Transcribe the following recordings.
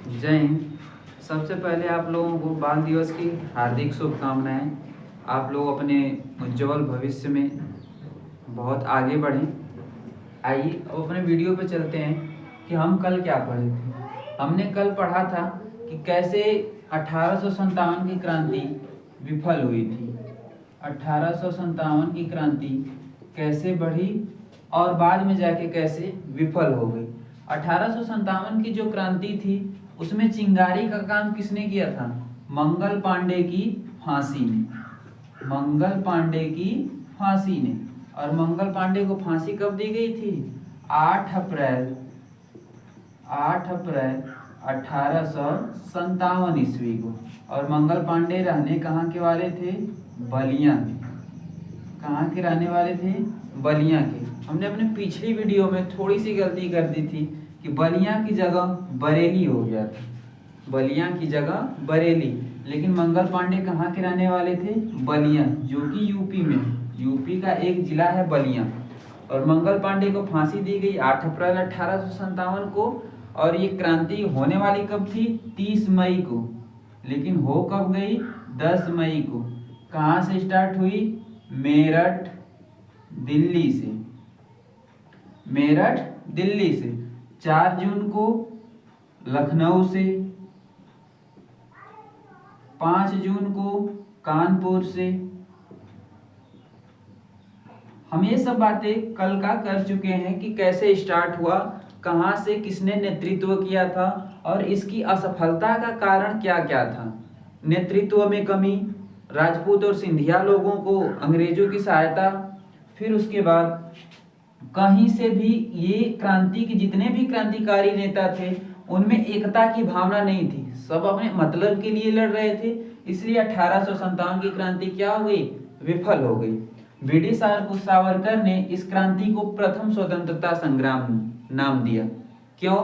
जय हिंद। सबसे पहले आप लोगों को बाल दिवस की हार्दिक शुभकामनाएं। आप लोग अपने उज्ज्वल भविष्य में बहुत आगे बढ़ें। आइए अब अपने वीडियो पे चलते हैं कि हम कल क्या पढ़े थे। हमने कल पढ़ा था कि कैसे 1857 की क्रांति विफल हुई थी। 1857 की क्रांति कैसे बढ़ी और बाद में जाके कैसे विफल हो गई। 1857 की जो क्रांति थी उसमें चिंगारी का काम किसने किया था? मंगल पांडे की फांसी ने। मंगल पांडे की फांसी ने। और मंगल पांडे को फांसी कब दी गई थी? 8 अप्रैल 1857 ईस्वी को। और मंगल पांडे रहने कहाँ के वाले थे? बलिया के। कहाँ के रहने वाले थे? बलिया के। हमने अपने पिछली वीडियो में थोड़ी सी गलती कर दी थी कि बलिया की जगह बरेली हो गया था। बलिया की जगह बरेली, लेकिन मंगल पांडे कहाँ के रहने वाले थे? बलिया, जो कि यूपी में, यूपी का एक जिला है बलिया। और मंगल पांडे को फांसी दी गई 8 अप्रैल 1857 को। और ये क्रांति होने वाली कब थी? 30 मई को। लेकिन हो कब गई? 10 मई को। कहाँ से स्टार्ट हुई? मेरठ दिल्ली से। मेरठ दिल्ली से। 4 जून को लखनऊ से, 5 जून को कानपुर से। हम ये सब बातें कल का कर चुके हैं कि कैसे स्टार्ट हुआ, कहाँ से किसने नेतृत्व किया था और इसकी असफलता का कारण क्या क्या था। नेतृत्व में कमी, राजपूत और सिंधिया लोगों को अंग्रेजों की सहायता, फिर उसके बाद कहीं से भी ये क्रांति के जितने भी क्रांतिकारी नेता थे उनमें एकता की भावना नहीं थी। सब अपने मतलब के लिए लड़ रहे थे। इसलिए 1857 की क्रांति क्या हो गई? विफल हो गई। ब्रिटिश सावरकर ने इस क्रांति को प्रथम स्वतंत्रता संग्राम नाम दिया। क्यों?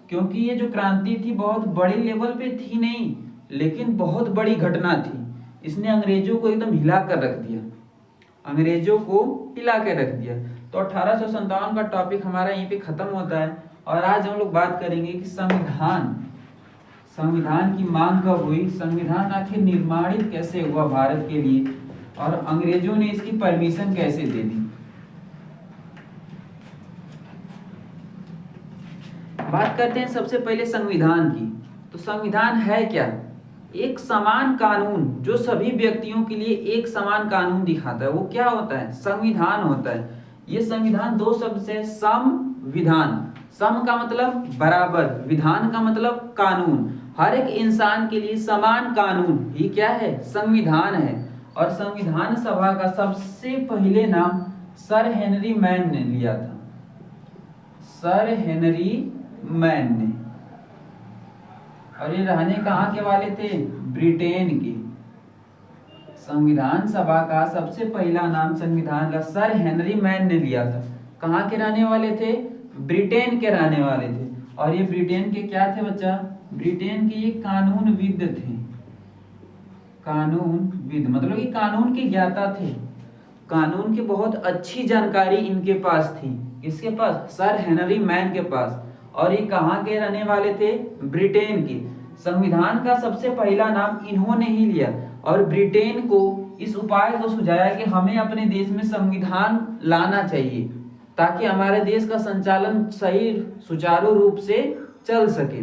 क्योंकि ये जो क्रांति थी बहुत बड़े लेवल पे थी नहीं, लेकिन बहुत बड़ी घटना थी। इसने अंग्रेजों को एकदम हिला कर रख दिया। अंग्रेजों को हिला के रख दिया। तो 1857 का टॉपिक हमारा यहीं पे खत्म होता है। और आज हम लोग बात करेंगे कि संविधान की मांग कब हुई, संविधान आखिर निर्माणित कैसे हुआ भारत के लिए, और अंग्रेजों ने इसकी परमिशन कैसे दे दी। बात करते हैं सबसे पहले संविधान की। तो संविधान है क्या? एक समान कानून जो सभी व्यक्तियों के लिए एक समान कानून दिखाता है। वो क्या होता है? संविधान होता है। ये संविधान 2 शब्द से, सम विधान। सम का मतलब बराबर, विधान का मतलब कानून। हर एक इंसान के लिए समान कानून ही क्या है? संविधान है। और संविधान सभा का सबसे पहले नाम सर हेनरी मैन ने लिया था। सर हेनरी मैन ने। और ये रहने कहाँ के वाले थे? ब्रिटेन के। संविधान सभा का सबसे पहला नाम संविधान का सर हेनरी मैन ने लिया था। कहाँ के रहने वाले थे? ब्रिटेन के रहने वाले थे। और ये ब्रिटेन के क्या थे बच्चा? ब्रिटेन के ये कानूनविद थे। कानूनविद मतलब कि कानून के ज्ञाता थे। कानून की बहुत अच्छी जानकारी इनके पास थी। किसके पास? सर हेनरी मैन के पास। और ये कहाँ के रहने वाले थे? ब्रिटेन के। संविधान का सबसे पहला नाम इन्होंने ही लिया और ब्रिटेन को इस उपाय को सुझाया कि हमें अपने देश में संविधान लाना चाहिए ताकि हमारे देश का संचालन सही सुचारू रूप से चल सके।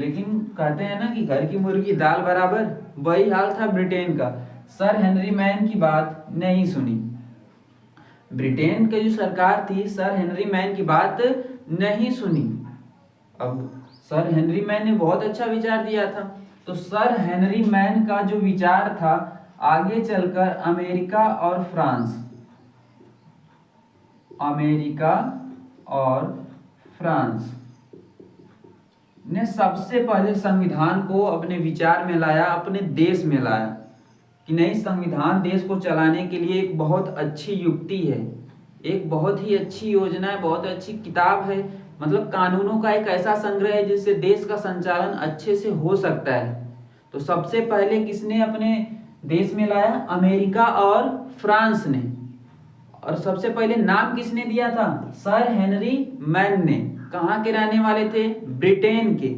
लेकिन कहते हैं ना कि घर की मुर्गी दाल बराबर, वही हाल था ब्रिटेन का। सर हेनरी मैन की बात नहीं सुनी। ब्रिटेन की जो सरकार थी सर हेनरी मैन की बात नहीं सुनी। अब सर हेनरी मैन ने बहुत अच्छा विचार दिया था। तो सर हेनरी मैन का जो विचार था आगे चलकर अमेरिका और फ्रांस ने सबसे पहले संविधान को अपने विचार में लाया, अपने देश में लाया कि नहीं, संविधान देश को चलाने के लिए एक बहुत अच्छी युक्ति है, एक बहुत ही अच्छी योजना है, बहुत अच्छी किताब है। मतलब कानूनों का एक ऐसा संग्रह है जिससे देश का संचालन अच्छे से हो सकता है। तो सबसे पहले किसने अपने देश में लाया? अमेरिका और फ्रांस ने। और सबसे पहले नाम किसने दिया था? सर हेनरी मैन ने। कहाँ के रहने वाले थे? ब्रिटेन के।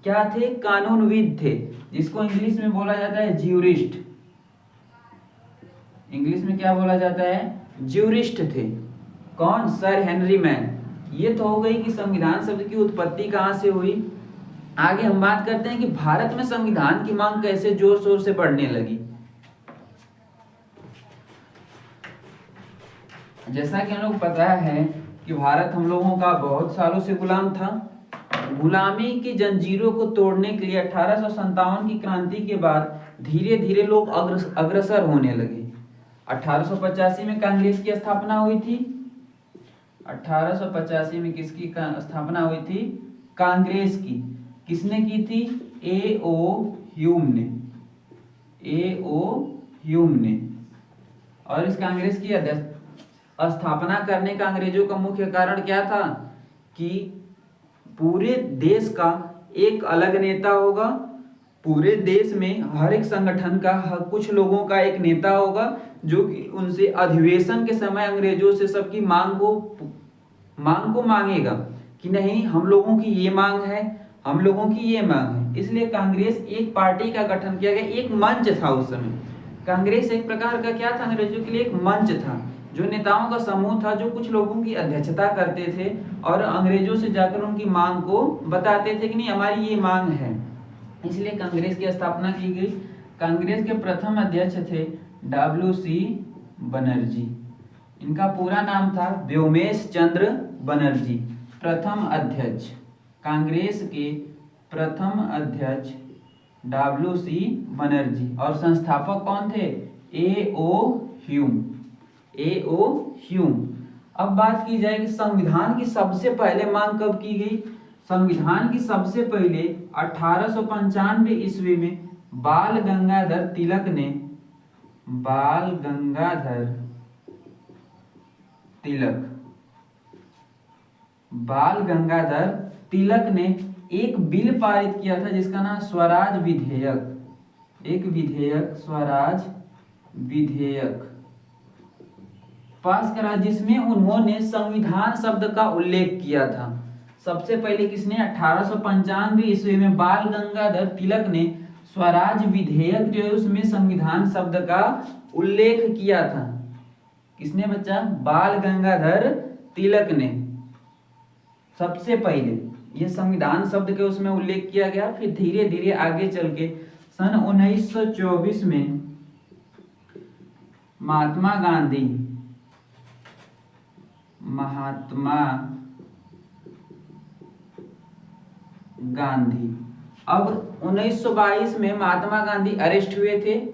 क्या थे? कानूनविद थे, जिसको इंग्लिश में बोला जाता है ज्यूरिस्ट। इंग्लिश में क्या बोला जाता है? ज्यूरिस्ट थे। कौन? Sir Henry man. ये तो हो गई कि संविधान शब्द की उत्पत्ति कहाँ से हुई। आगे हम बात करते हैं कि भारत में संविधान की मांग कैसे जोर शोर से बढ़ने लगी। जैसा कि हम लोग पता है कि भारत हम लोगों का बहुत सालों से गुलाम था। गुलामी की जंजीरों को तोड़ने के लिए 1857 की क्रांति के बाद धीरे धीरे लोग अग्रसर होने लगे। 1885 में कांग्रेस की स्थापना हुई थी। 1885 में किसकी स्थापना हुई थी? कांग्रेस की। किसने की थी? ए.ओ. ह्यूम ने। ए.ओ. ह्यूम ने। और इस कांग्रेस की स्थापना करने का अंग्रेजों का मुख्य कारण क्या था? कि पूरे देश का एक अलग नेता होगा, पूरे देश में हर एक संगठन का कुछ लोगों का एक नेता होगा जो कि उनसे अधिवेशन के समय अंग्रेजों से सबकी मांग को मांगेगा कि नहीं, हम लोगों की ये मांग है, हम लोगों की ये मांग है। इसलिए कांग्रेस एक पार्टी का गठन किया गया, एक मंच था उस समय। कांग्रेस एक प्रकार का क्या था? अंग्रेजों के लिए एक मंच था, जो नेताओं का समूह था, जो कुछ लोगों की अध्यक्षता करते थे और अंग्रेजों से जाकर उनकी मांग को बताते थे कि नहीं, हमारी ये मांग है। इसलिए कांग्रेस की स्थापना की गई। कांग्रेस के प्रथम अध्यक्ष थे डब्ल्यू.सी. बनर्जी। इनका पूरा नाम था व्योमेश चंद्र बनर्जी। प्रथम अध्यक्ष, कांग्रेस के प्रथम अध्यक्ष डब्ल्यू.सी. बनर्जी। और संस्थापक कौन थे? ए.ओ. ह्यूम। ए.ओ. ह्यूम। अब बात की जाए कि संविधान की सबसे पहले मांग कब की गई। संविधान की सबसे पहले 1895 ईस्वी में बाल गंगाधर तिलक ने एक बिल पारित किया था जिसका नाम स्वराज विधेयक पास करा, जिसमें उन्होंने संविधान शब्द का उल्लेख किया था। सबसे पहले किसने? 1895 ईस्वी में बाल गंगाधर तिलक ने स्वराज विधेयक जो है उसमें संविधान शब्द का उल्लेख किया था। किसने बच्चा? बाल गंगाधर तिलक ने सबसे पहले ये संविधान शब्द के उसमें उल्लेख किया गया। फिर धीरे धीरे आगे चल के सन 1924 में महात्मा गांधी अब 1922 में महात्मा गांधी अरेस्ट हुए थे।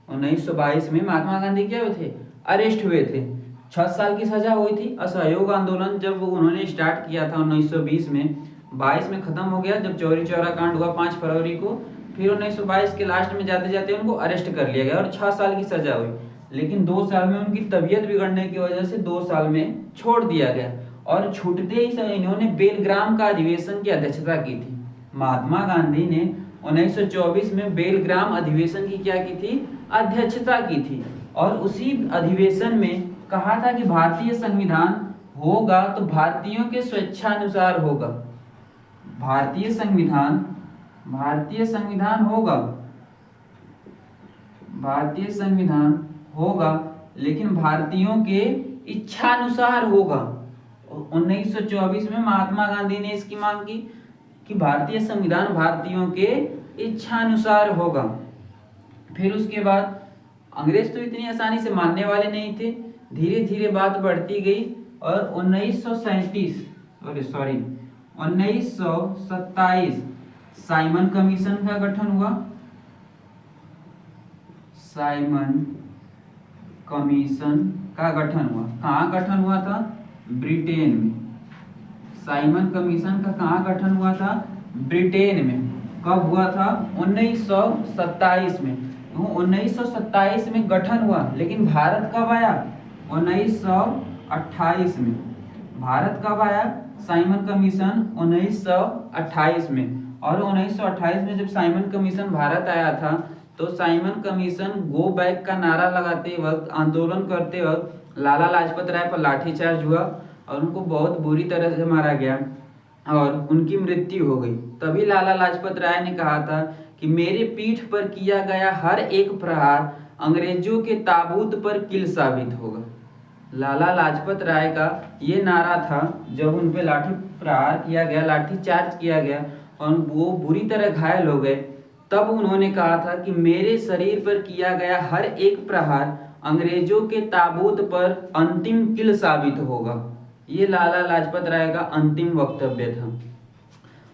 1922 में महात्मा गांधी क्या हुए थे? अरेस्ट हुए थे। 6 साल की सजा हुई थी। असहयोग आंदोलन जब उन्होंने स्टार्ट किया था 1920 में, 22 में खत्म हो गया जब चौरी चौरा कांड हुआ 5 फरवरी को। फिर 1922 के लास्ट में जाते जाते उनको अरेस्ट कर लिया गया और 6 साल की सजा हुई। लेकिन 2 साल में उनकी तबीयत बिगड़ने की वजह से 2 साल में छोड़ दिया गया और छूटते ही इन्होंने बेलग्राम का अधिवेशन की अध्यक्षता की थी। महात्मा गांधी ने 1924 में बेलग्राम अधिवेशन की क्या की थी? अध्यक्षता की थी। और उसी अधिवेशन में कहा था कि भारतीय संविधान होगा तो भारतीयों के स्वेच्छानुसार होगा। भारतीय संविधान होगा लेकिन भारतीयों के इच्छानुसार होगा। 1924 में महात्मा गांधी ने इसकी मांग की कि भारतीय संविधान भारतीयों के इच्छानुसार होगा। फिर उसके बाद अंग्रेज तो इतनी आसानी से मानने वाले नहीं थे। धीरे धीरे बात बढ़ती गई और 1927 साइमन कमीशन का गठन हुआ। कहाँ गठन हुआ था? ब्रिटेन में। साइमन कमीशन का कहाँ गठन हुआ था? ब्रिटेन में। कब हुआ था? 1927 में। 1927 में गठन हुआ, लेकिन भारत कब आया? 1928 में। भारत कब आया? साइमन कमीशन 1928 में। और 1928 में जब साइमन कमीशन भारत आया था तो साइमन कमीशन गो बैक का नारा लगाते वक्त, आंदोलन करते वक्त लाला लाजपत राय पर लाठीचार्ज हुआ और उनको बहुत बुरी तरह से मारा गया। और उनकी मृत्यु हो गई। तभी लाला लाजपत राय ने कहा था कि मेरे पीठ पर किया गया हर एक प्रहार अंग्रेजों के ताबूत पर किल साबित होगा। लाला लाजपत राय का ये नारा था जब उन पे लाठी प्रहार किया गया, लाठी चार्ज किया गया और वो बुरी तरह घायल हो गए, तब उन्होंने कहा था कि मेरे शरीर पर किया गया हर एक प्रहार अंग्रेजों के ताबूत पर अंतिम किल साबित होगा। ये लाला लाजपत राय का अंतिम वक्तव्य था।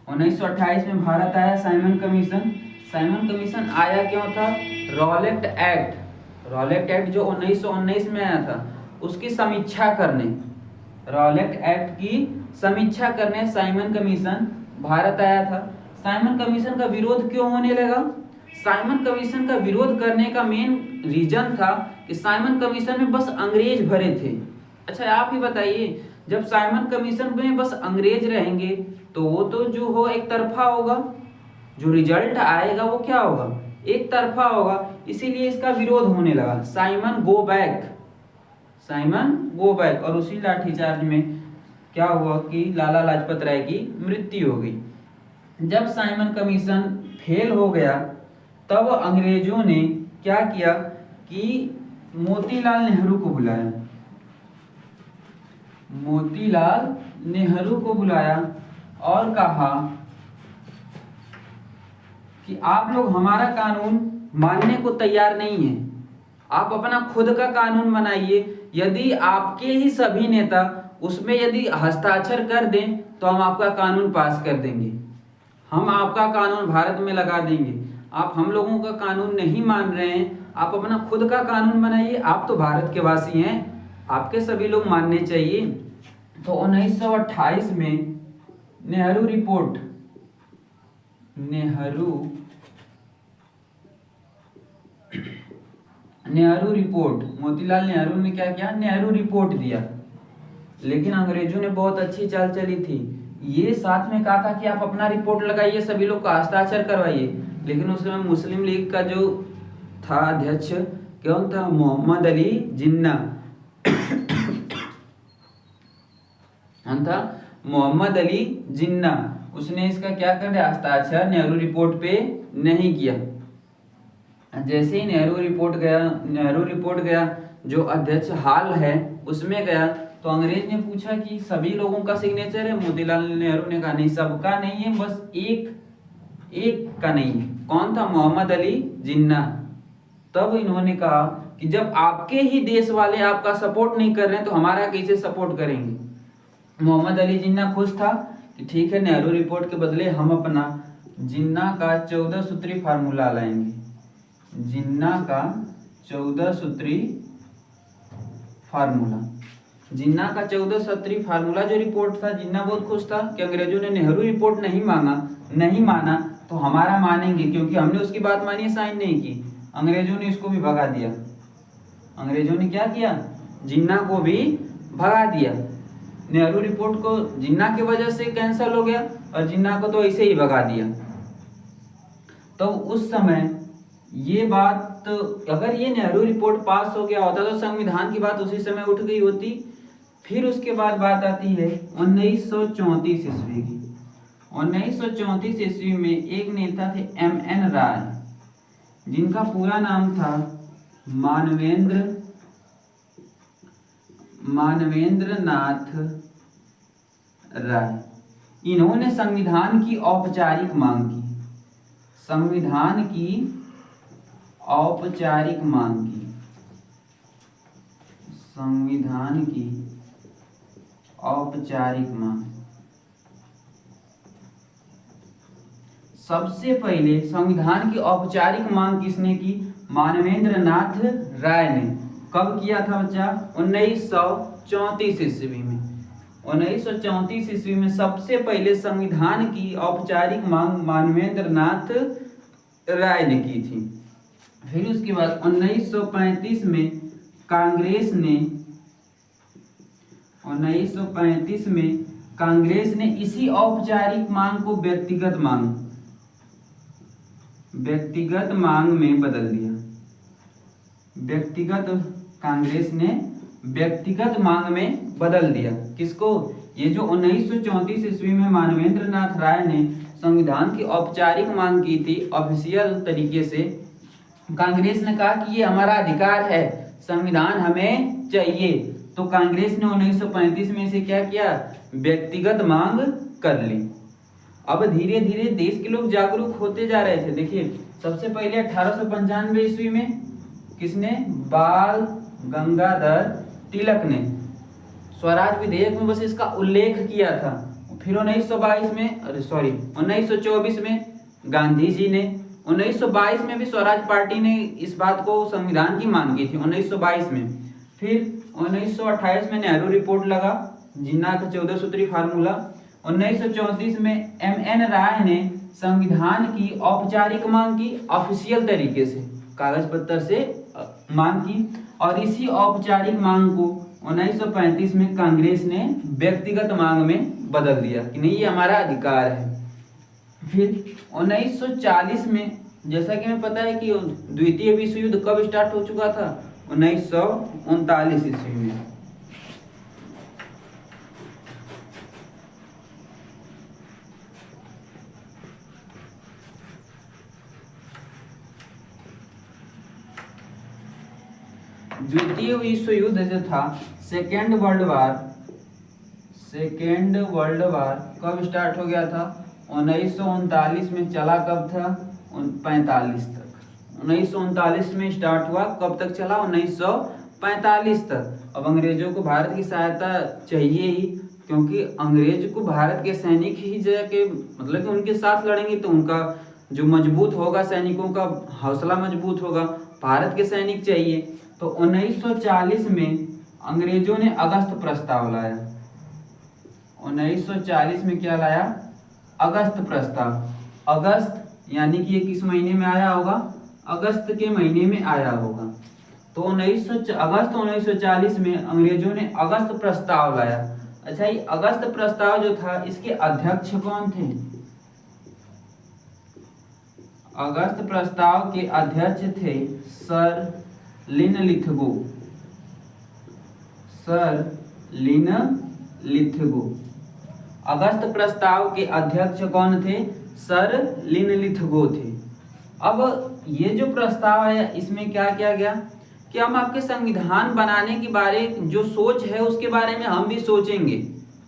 1928 में भारत आया साइमन कमीशन। साइमन कमीशन आया क्यों था? रॉलेट एक्ट जो 1919 में आया था उसकी समीक्षा करने, रॉलेट एक्ट की समीक्षा करने साइमन कमीशन भारत आया था। साइमन कमीशन का विरोध क्यों होने लगा? साइमन कमीशन का विरोध करने का मेन रीजन था कि साइमन कमीशन में बस अंग्रेज भरे थे। अच्छा आप ही बताइए, जब साइमन कमीशन में बस अंग्रेज रहेंगे तो वो तो जो हो एक तरफा होगा, जो रिजल्ट आएगा वो क्या होगा? एक तरफा होगा। इसीलिए इसका विरोध होने लगा। साइमन गो बैक और उसी लाठीचार्ज में क्या हुआ कि लाला लाजपत राय की मृत्यु हो गई। जब साइमन कमीशन फेल हो गया तब अंग्रेजों ने क्या किया कि मोतीलाल नेहरू को बुलाया और कहा कि आप लोग हमारा कानून मानने को तैयार नहीं है, आप अपना खुद का कानून बनाइए। यदि आपके ही सभी नेता उसमें यदि हस्ताक्षर कर दें तो हम आपका कानून पास कर देंगे, हम आपका कानून भारत में लगा देंगे। आप हम लोगों का कानून नहीं मान रहे हैं, आप अपना खुद का कानून बनाइए। आप तो भारत के वासी हैं, आपके सभी लोग मानने चाहिए। तो 1928 में नेहरू रिपोर्ट मोतीलाल नेहरू ने क्या किया? नेहरू रिपोर्ट दिया। लेकिन अंग्रेजों ने बहुत अच्छी चाल चली थी। ये साथ में कहा था कि आप अपना रिपोर्ट लगाइए, सभी लोग का हस्ताक्षर करवाइए। लेकिन उस समय मुस्लिम लीग का जो था अध्यक्ष कौन था? मोहम्मद अली जिन्ना था मोहम्मद अली जिन्ना। उसने इसका क्या कर दिया? हस्ताक्षर नेहरू रिपोर्ट पे नहीं किया। जैसे ही नेहरू रिपोर्ट गया जो अध्यक्ष हाल है उसमें गया तो अंग्रेज ने पूछा कि सभी लोगों का सिग्नेचर है? मोतीलाल नेहरू ने कहा नहीं, सबका नहीं है, बस एक का नहीं है। कौन था? मोहम्मद अली जिन्ना। तब इन्होंने कहा कि जब आपके ही देश वाले आपका सपोर्ट नहीं कर रहे हैं तो हमारा कैसे सपोर्ट करेंगे? मोहम्मद अली जिन्ना खुश था कि ठीक है, नेहरू रिपोर्ट के बदले हम अपना जिन्ना का 14 सूत्री फार्मूला लाएंगे। जिन्ना का 14 सूत्री फार्मूला जो रिपोर्ट था, जिन्ना बहुत खुश था कि अंग्रेजों ने नेहरू रिपोर्ट नहीं माना तो हमारा मानेंगे, क्योंकि हमने उसकी बात मानी, साइन नहीं की। अंग्रेजों ने इसको भी भगा दिया। अंग्रेजों ने क्या किया? जिन्ना को भी भगा दिया। नेहरू रिपोर्ट को जिन्ना की वजह से कैंसिल हो गया और जिन्ना को तो ऐसे ही भगा दिया। तो उस समय ये बात, अगर ये नेहरू रिपोर्ट पास हो गया होता तो संविधान की बात उसी समय उठ गई होती। फिर उसके बाद बात आती है 1934 ईस्वी की। 1934 ईस्वी में एक नेता थे M.N. राय, जिनका पूरा नाम था मानवेंद्र नाथ राय। इन्होंने संविधान की औपचारिक मांग की। सबसे पहले संविधान की औपचारिक मांग किसने की? मानवेंद्र नाथ राय ने। कब किया था बच्चा? 1934 ईस्वी में। 1934 ईस्वी में सबसे पहले संविधान की औपचारिक मांग मानवेंद्र नाथ राय ने की थी। फिर उसके बाद 1935 में कांग्रेस ने इसी औपचारिक मांग को व्यक्तिगत मांग में बदल दिया। कांग्रेस ने व्यक्तिगत मांग में बदल दिया। किसको? ये जो 1934 ईस्वी में मानवेंद्र नाथ राय ने संविधान की औपचारिक मांग की थी ऑफिशियल तरीके से, कांग्रेस ने कहा कि ये हमारा अधिकार है, संविधान हमें चाहिए, तो कांग्रेस ने 1935 में इसे क्या किया, व्यक्तिगत मांग कर ली। अब धीरे धीरे देश के लोग जागरूक होते जा रहे थे। देखिए सबसे पहले 1895 ईस्वी में किसने, बाल गंगाधर तिलक ने स्वराज विधेयक में बस इसका उल्लेख किया था। फिर 1922 में 1924 में गांधी जी ने, 1922 में भी स्वराज पार्टी ने इस बात को संविधान की मांग की थी 1922 में। फिर 1928 में नेहरू रिपोर्ट लगा, जिन्ना का 14 सूत्री फार्मूला। 1934 में MN राय ने संविधान की औपचारिक मांग की, ऑफिशियल तरीके से कागज पत्र से मांग की, और इसी औपचारिक मांग को 1935 में कांग्रेस ने व्यक्तिगत मांग में बदल दिया कि नहीं ये हमारा अधिकार है। फिर 1940 में, जैसा कि हमें पता है कि द्वितीय विश्व युद्ध कब स्टार्ट हो चुका था, 1939 ईस्वी में। द्वितीय विश्व युद्ध जो था, सेकेंड वर्ल्ड वार कब स्टार्ट हो गया था, 1939 में, चला कब था, 45 तक। 1939 में स्टार्ट हुआ, कब तक चला, 1945 तक। अब अंग्रेजों को भारत की सहायता चाहिए ही, क्योंकि अंग्रेज को भारत के सैनिक ही जाके, मतलब कि उनके साथ लड़ेंगे तो उनका जो मजबूत होगा, सैनिकों का हौसला मजबूत होगा, भारत के सैनिक चाहिए। तो 1940 में अंग्रेजों ने अगस्त प्रस्ताव लाया। 1940 में क्या लाया, अगस्त प्रस्ताव। अगस्त यानी कि ये किस महीने में आया होगा, अगस्त के महीने में आया होगा। तो अगस्त 1940 में अंग्रेजों ने अगस्त प्रस्ताव लाया। अच्छा, ये अगस्त प्रस्ताव जो था, इसके अध्यक्ष कौन थे, अगस्त प्रस्ताव के अध्यक्ष थे सर लिनलिथगो। अगस्त प्रस्ताव के अध्यक्ष कौन थे, सर लिनलिथगो थे। अब ये जो प्रस्ताव आया, इसमें क्या किया गया कि हम आपके संविधान बनाने के बारे जो सोच है उसके बारे में हम भी सोचेंगे,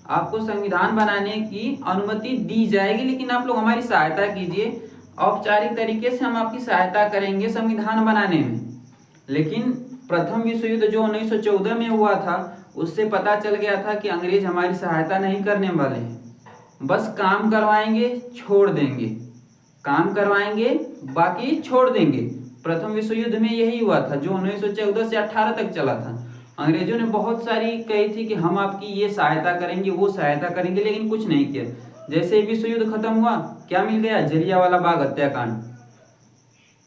आपको संविधान बनाने की अनुमति दी जाएगी, लेकिन आप लोग हमारी सहायता कीजिए, औपचारिक तरीके से हम आपकी सहायता करेंगे संविधान बनाने में। लेकिन प्रथम विश्व युद्ध जो 1914 में हुआ था, उससे पता चल गया था कि अंग्रेज हमारी सहायता नहीं करने वाले हैं, बस काम करवाएंगे छोड़ देंगे, काम करवाएंगे बाकी छोड़ देंगे। प्रथम विश्व युद्ध में यही हुआ था, जो 1914 से 18 तक चला था। अंग्रेजों ने बहुत सारी कही थी कि हम आपकी ये सहायता करेंगे, वो सहायता करेंगे, लेकिन कुछ नहीं किया। जैसे विश्व युद्ध खत्म हुआ, क्या मिल गया, जलियांवाला बाग हत्याकांड।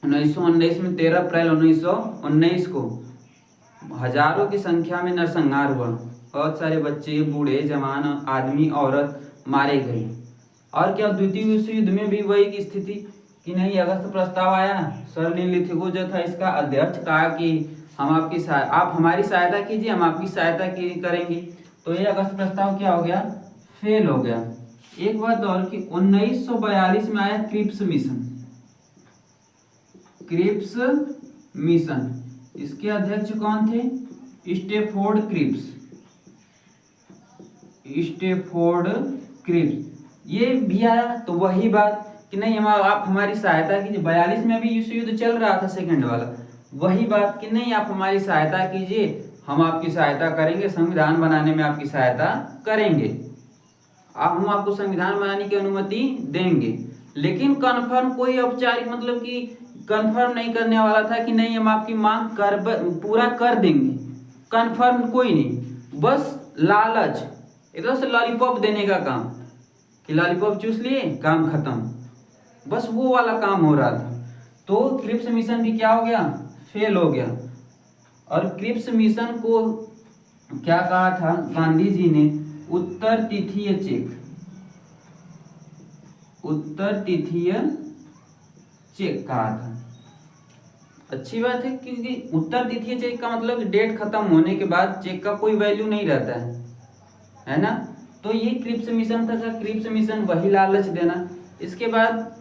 1919 में 13 अप्रैल 1919 को हजारों की संख्या में नरसंहार हुआ, बहुत सारे बच्चे, बूढ़े, जवान, आदमी, औरत मारे गए। और क्या द्वितीय विश्व युद्ध में भी वही की स्थिति कि नहीं, अगस्त प्रस्ताव आया, सर लिनलिथगो जो था इसका अध्यक्ष, कहा कि हम आप हमारी सहायता कीजिए, हम आपकी सहायता करेंगे। तो ये अगस्त प्रस्ताव क्या हो गया, फेल हो गया। एक बात और कि 1942 में आया क्रिप्स मिशन, इसके अध्यक्ष कौन थे, स्टेफोर्ड क्रिप्स। ये भी आया, तो वही बात कि नहीं, आप हमारी सहायता कीजिए। 42 में भी विश्व युद्ध चल रहा था सेकंड वाला, वही बात कि नहीं, आप हमारी सहायता कीजिए, हम आपकी सहायता करेंगे, संविधान बनाने में आपकी सहायता करेंगे, हम आपको संविधान बनाने की अनुमति देंगे। लेकिन कन्फर्म कोई औपचारिक, मतलब कि कन्फर्म नहीं करने वाला था कि नहीं हम आपकी मांग पूरा कर देंगे, कन्फर्म कोई नहीं, बस लालच, इधर से लॉलीपॉप देने का काम कि लॉलीपॉप चूस लिए, काम खत्म, बस वो वाला काम हो रहा था। तो क्रिप्स मिशन भी क्या हो गया, फेल हो गया। और क्रिप्स मिशन को क्या कहा था गांधी जी ने, उत्तर तिथीय चेक कहा था। अच्छी बात है, क्योंकि उत्तर तिथीय चेक का मतलब डेट खत्म होने के बाद चेक का कोई वैल्यू नहीं रहता है ना। तो ये क्रिप्स मिशन था। क्रिप्स मिशन वही लालच देना। इसके बाद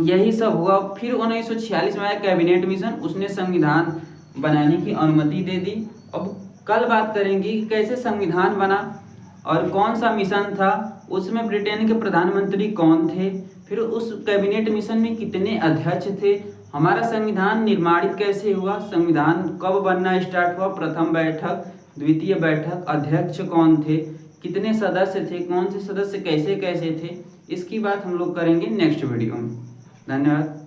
यही सब हुआ। फिर 1946 में आया कैबिनेट मिशन, उसने संविधान बनाने की अनुमति दे दी। अब कल बात करेंगे कि कैसे संविधान बना और कौन सा मिशन था, उसमें ब्रिटेन के प्रधानमंत्री कौन थे, फिर उस कैबिनेट मिशन में कितने अध्यक्ष थे, हमारा संविधान निर्माणित कैसे हुआ, संविधान कब बनना स्टार्ट हुआ, प्रथम बैठक, द्वितीय बैठक, अध्यक्ष कौन थे, कितने सदस्य थे, कौन से सदस्य कैसे कैसे थे, इसकी बात हम लोग करेंगे नेक्स्ट वीडियो में। धन्यवाद।